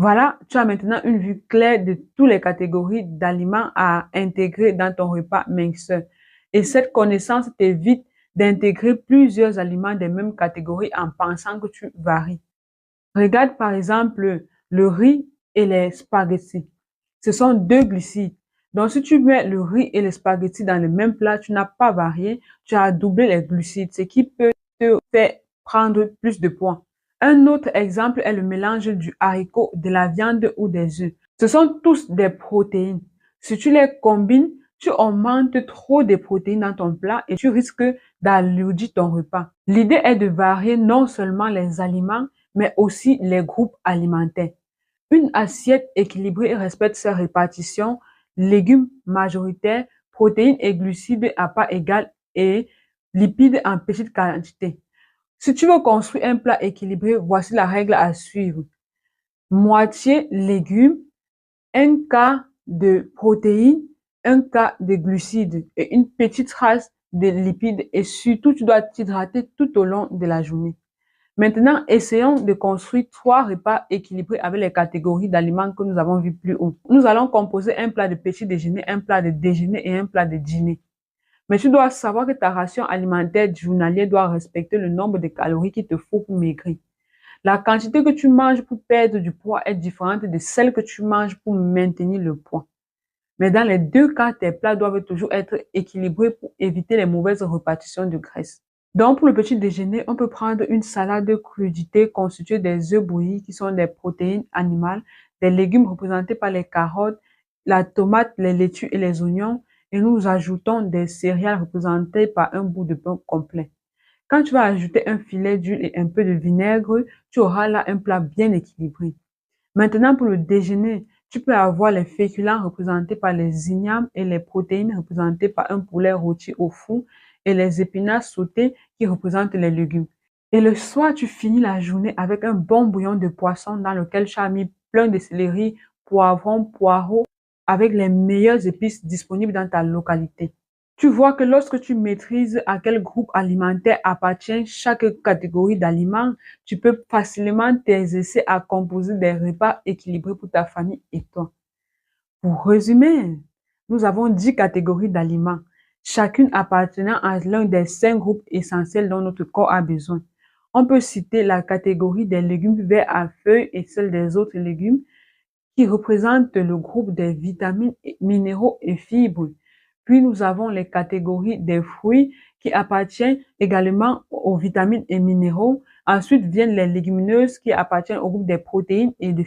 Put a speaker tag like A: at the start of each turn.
A: Voilà, tu as maintenant une vue claire de toutes les catégories d'aliments à intégrer dans ton repas minceur. Et cette connaissance t'évite d'intégrer plusieurs aliments des mêmes catégories en pensant que tu varies. Regarde par exemple le riz et les spaghettis. Ce sont deux glucides. Donc, si tu mets le riz et les spaghettis dans le même plat, tu n'as pas varié, tu as doublé les glucides, ce qui peut te faire prendre plus de poids. Un autre exemple est le mélange du haricot, de la viande ou des œufs. Ce sont tous des protéines. Si tu les combines, tu augmentes trop de protéines dans ton plat et tu risques d'alourdir ton repas. L'idée est de varier non seulement les aliments, mais aussi les groupes alimentaires. Une assiette équilibrée respecte sa répartition, légumes majoritaires, protéines et glucides à part égale et lipides en petite quantité. Si tu veux construire un plat équilibré, voici la règle à suivre. Moitié légumes, un quart de protéines, un quart de glucides et une petite trace de lipides et surtout tu dois t'hydrater tout au long de la journée. Maintenant, essayons de construire 3 repas équilibrés avec les catégories d'aliments que nous avons vues plus haut. Nous allons composer un plat de petit déjeuner, un plat de déjeuner et un plat de dîner. Mais tu dois savoir que ta ration alimentaire journalière doit respecter le nombre de calories qu'il te faut pour maigrir. La quantité que tu manges pour perdre du poids est différente de celle que tu manges pour maintenir le poids. Mais dans les deux cas, tes plats doivent toujours être équilibrés pour éviter les mauvaises répartitions de graisse. Donc, pour le petit déjeuner, on peut prendre une salade crudité constituée des œufs bouillis qui sont des protéines animales, des légumes représentés par les carottes, la tomate, les laitues et les oignons, et nous ajoutons des céréales représentées par un bout de pain complet. Quand tu vas ajouter un filet d'huile et un peu de vinaigre, tu auras là un plat bien équilibré. Maintenant, pour le déjeuner, tu peux avoir les féculents représentés par les ignames et les protéines représentées par un poulet rôti au four et les épinards sautés qui représentent les légumes. Et le soir, tu finis la journée avec un bon bouillon de poisson dans lequel tu as mis plein de céleri, poivrons, poireaux avec les meilleures épices disponibles dans ta localité. Tu vois que lorsque tu maîtrises à quel groupe alimentaire appartient chaque catégorie d'aliments, tu peux facilement t'exercer à composer des repas équilibrés pour ta famille et toi. Pour résumer, nous avons 10 catégories d'aliments, chacune appartenant à l'un des 5 groupes essentiels dont notre corps a besoin. On peut citer la catégorie des légumes verts à feuilles et celle des autres légumes qui représentent le groupe des vitamines, minéraux et fibres. Puis nous avons les catégories des fruits qui appartiennent également aux vitamines et minéraux. Ensuite viennent les légumineuses qui appartiennent au groupe des protéines et des